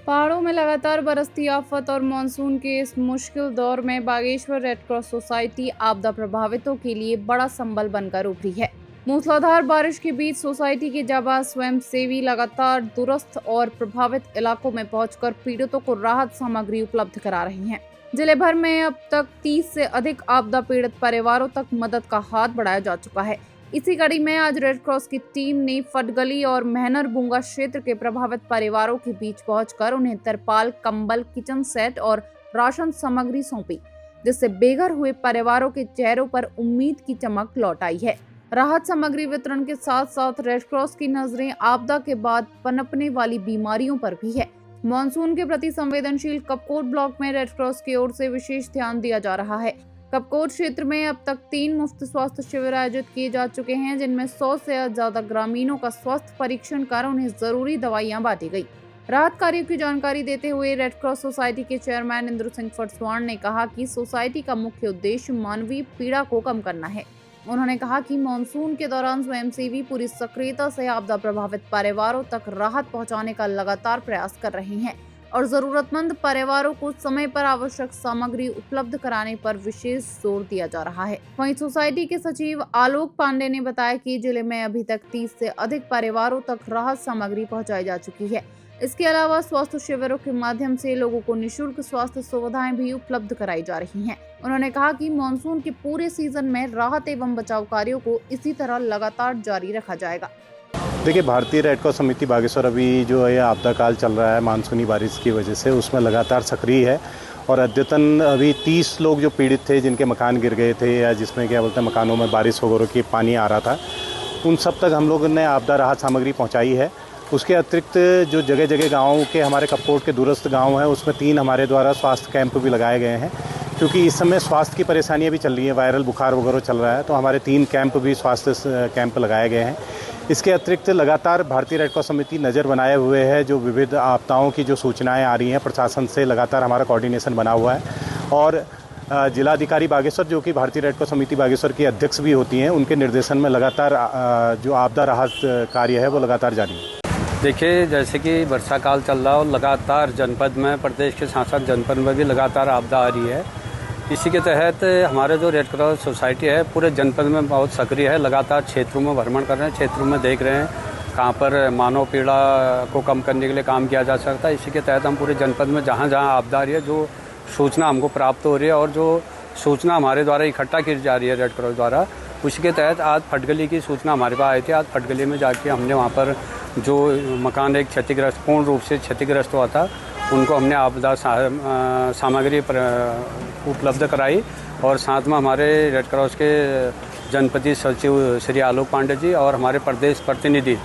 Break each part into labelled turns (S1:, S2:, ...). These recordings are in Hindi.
S1: पहाड़ों में लगातार बरसती आफत और मानसून के इस मुश्किल दौर में बागेश्वर रेड क्रॉस सोसाइटी आपदा प्रभावितों के लिए बड़ा संबल बनकर उभरी है। मूसलाधार बारिश के बीच सोसाइटी के जाबाज स्वयंसेवी लगातार दूरस्थ और प्रभावित इलाकों में पहुंचकर पीड़ितों को राहत सामग्री उपलब्ध करा रही हैं। जिले भर में अब तक 30 से अधिक आपदा पीड़ित परिवारों तक मदद का हाथ बढ़ाया जा चुका है। इसी कड़ी में आज रेड क्रॉस की टीम ने फटगली और मेहनर बुंगा क्षेत्र के प्रभावित परिवारों के बीच पहुंचकर उन्हें तिरपाल, कंबल, किचन सेट और राशन सामग्री सौंपी, जिससे बेघर हुए परिवारों के चेहरों पर उम्मीद की चमक लौट आई है। राहत सामग्री वितरण के साथ साथ रेड क्रॉस की नजरें आपदा के बाद पनपने वाली बीमारियों पर भी है। मानसून के प्रति संवेदनशील कपकोट ब्लॉक में रेड क्रॉस की ओर से विशेष ध्यान दिया जा रहा है। कपकोट क्षेत्र में अब तक 3 मुफ्त स्वास्थ्य शिविर आयोजित किए जा चुके हैं, जिनमें 100 से ज्यादा ग्रामीणों का स्वास्थ्य परीक्षण कर उन्हें जरूरी दवाइयां बांटी गई। राहत कार्यों की जानकारी देते हुए रेड क्रॉस सोसाइटी के चेयरमैन इंद्र सिंह फटसवाण ने कहा कि सोसाइटी का मुख्य उद्देश्य मानवीय पीड़ा को कम करना है। उन्होंने कहा कि मानसून के दौरान स्वयंसेवी पूरी सक्रियता से आपदा प्रभावित परिवारों तक राहत पहुंचाने का लगातार प्रयास कर रहे हैं और जरूरतमंद परिवारों को समय पर आवश्यक सामग्री उपलब्ध कराने पर विशेष जोर दिया जा रहा है। वहीं सोसाइटी के सचिव आलोक पांडे ने बताया कि जिले में अभी तक 30 से अधिक परिवारों तक राहत सामग्री पहुंचाई जा चुकी है। इसके अलावा स्वास्थ्य शिविरों के माध्यम से लोगों को निःशुल्क स्वास्थ्य सुविधाएं भी उपलब्ध कराई जा रही हैं। उन्होंने कहा कि मानसून के पूरे सीजन में राहत एवं बचाव कार्यों को इसी तरह लगातार जारी रखा जाएगा।
S2: देखिए, भारतीय रेड क्रॉस समिति बागेश्वर अभी जो है आपदा काल चल रहा है मानसूनी बारिश की वजह से, उसमें लगातार सक्रिय है और अद्यतन अभी 30 लोग जो पीड़ित थे, जिनके मकान गिर गए थे या जिसमें क्या बोलते हैं मकानों में बारिश वगैरह की पानी आ रहा था, उन सब तक हम लोगों ने आपदा राहत सामग्री पहुँचाई है। उसके अतिरिक्त जो जगह जगह गाँव के हमारे कपकोट के दूरस्थ गाँव हैं, उसमें 3 हमारे द्वारा स्वास्थ्य कैंप भी लगाए गए हैं, क्योंकि इस समय स्वास्थ्य की परेशानियाँ भी चल रही हैं, वायरल बुखार वगैरह चल रहा है, तो हमारे 3 कैंप भी स्वास्थ्य कैंप लगाए गए हैं। इसके अतिरिक्त लगातार भारतीय रेड क्रॉस समिति नज़र बनाए हुए है, जो विविध आपदाओं की जो सूचनाएं आ रही हैं प्रशासन से लगातार हमारा कोऑर्डिनेशन बना हुआ है और जिलाधिकारी बागेश्वर, जो कि भारतीय रेड क्रॉस समिति बागेश्वर की अध्यक्ष भी होती हैं, उनके निर्देशन में लगातार जो आपदा राहत कार्य है वो लगातार जारी है।
S3: देखिए, जैसे कि वर्षा काल चल रहा है और लगातार जनपद में, प्रदेश के साथ साथ जनपद में भी लगातार आपदा आ रही है। इसी के तहत हमारे जो रेड क्रॉस सोसाइटी है पूरे जनपद में बहुत सक्रिय है, लगातार क्षेत्रों में भ्रमण कर रहे हैं, क्षेत्रों में देख रहे हैं कहाँ पर मानव पीड़ा को कम करने के लिए काम किया जा सकता है। इसी के तहत हम पूरे जनपद में जहाँ जहाँ आपदा आ रही है, जो सूचना हमको प्राप्त हो रही है और जो सूचना हमारे द्वारा इकट्ठा की जा रही है रेड क्रॉस द्वारा, उसी के तहत आज फटगली की सूचना हमारे पास आई थी। आज फटगली में जाके हमने वहाँ पर जो मकान एक क्षतिग्रस्त, पूर्ण रूप से क्षतिग्रस्त हुआ था, उनको हमने आपदा सामग्री उपलब्ध कराई और साथ में हमारे रेड क्रॉस के जनपति सचिव श्री आलोक पांडे जी और हमारे प्रदेश प्रतिनिधि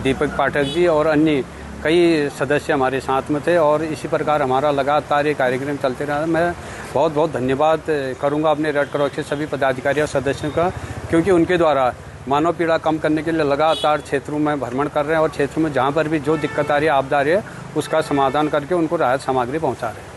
S3: दीपक पाठक जी और अन्य कई सदस्य हमारे साथ में थे और इसी प्रकार हमारा लगातार ये कार्यक्रम चलते रहा। मैं बहुत बहुत धन्यवाद करूंगा अपने रेड क्रॉस के सभी पदाधिकारी और सदस्यों का, क्योंकि उनके द्वारा मानव पीड़ा कम करने के लिए लगातार क्षेत्रों में भ्रमण कर रहे हैं और क्षेत्रों में जहाँ पर भी जो दिक्कत आ रही है, आपदा आ रही है, उसका समाधान करके उनको राहत सामग्री पहुँचा रहे हैं।